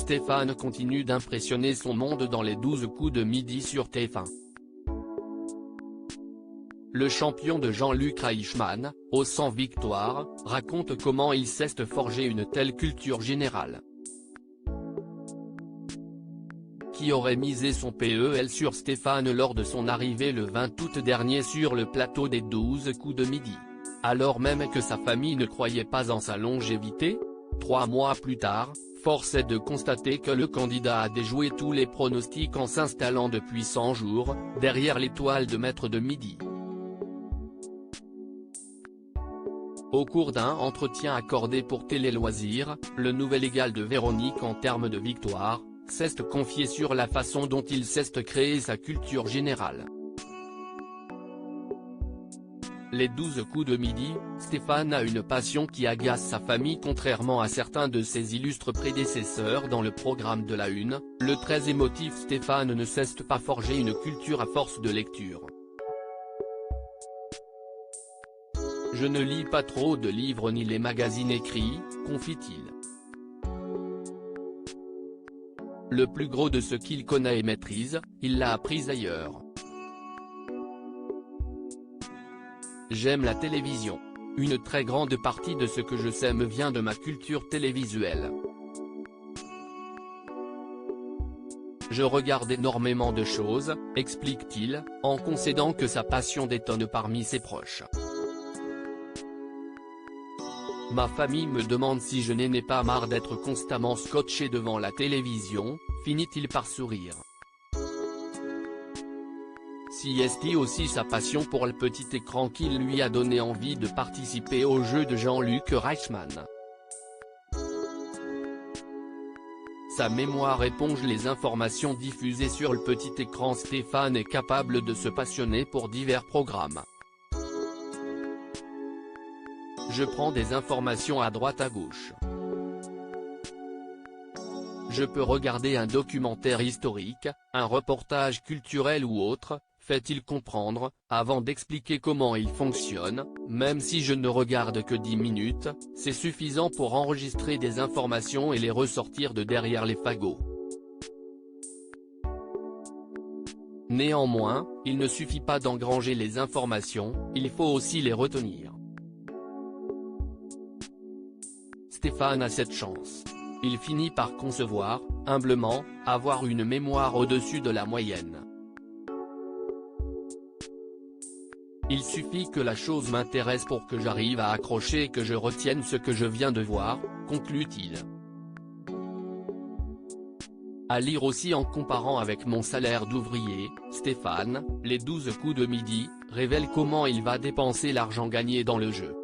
Stéphane continue d'impressionner son monde dans les 12 coups de midi sur TF1. Le champion de Jean-Luc Reichmann, aux 100 victoires, raconte comment il s'est forgé une telle culture générale. Qui aurait misé son PEL sur Stéphane lors de son arrivée le 20 août dernier sur le plateau des 12 coups de midi? Alors même que sa famille ne croyait pas en sa longévité? 3 mois plus tard, force est de constater que le candidat a déjoué tous les pronostics en s'installant depuis 100 jours, derrière l'étoile de maître de midi. Au cours d'un entretien accordé pour Télé Loisirs, le nouvel égal de Véronique en termes de victoire, s'est confié sur la façon dont il s'est créé sa culture générale. Les 12 coups de midi, Stéphane a une passion qui agace sa famille contrairement à certains de ses illustres prédécesseurs dans le programme de la Une, le très émotif Stéphane ne s'est pas forgé une culture à force de lecture. Je ne lis pas trop de livres ni les magazines écrits, confie-t-il. Le plus gros de ce qu'il connaît et maîtrise, il l'a appris ailleurs. J'aime la télévision. Une très grande partie de ce que je sais me vient de ma culture télévisuelle. Je regarde énormément de choses, explique-t-il, en concédant que sa passion détonne parmi ses proches. Ma famille me demande si je n'en ai pas marre d'être constamment scotché devant la télévision, finit-il par sourire. Si est aussi sa passion pour le petit écran qui lui a donné envie de participer au jeu de Jean-Luc Reichmann. Sa mémoire éponge les informations diffusées sur le petit écran. Stéphane est capable de se passionner pour divers programmes. Je prends des informations à droite à gauche. Je peux regarder un documentaire historique, un reportage culturel ou autre, fait-il comprendre, avant d'expliquer comment il fonctionne, même si je ne regarde que 10 minutes, c'est suffisant pour enregistrer des informations et les ressortir de derrière les fagots. Néanmoins, il ne suffit pas d'engranger les informations, il faut aussi les retenir. Stéphane a cette chance. Il finit par concevoir, humblement, avoir une mémoire au-dessus de la moyenne. Il suffit que la chose m'intéresse pour que j'arrive à accrocher et que je retienne ce que je viens de voir, conclut-il. À lire aussi en comparant avec mon salaire d'ouvrier, Stéphane, les 12 coups de midi, révèle comment il va dépenser l'argent gagné dans le jeu.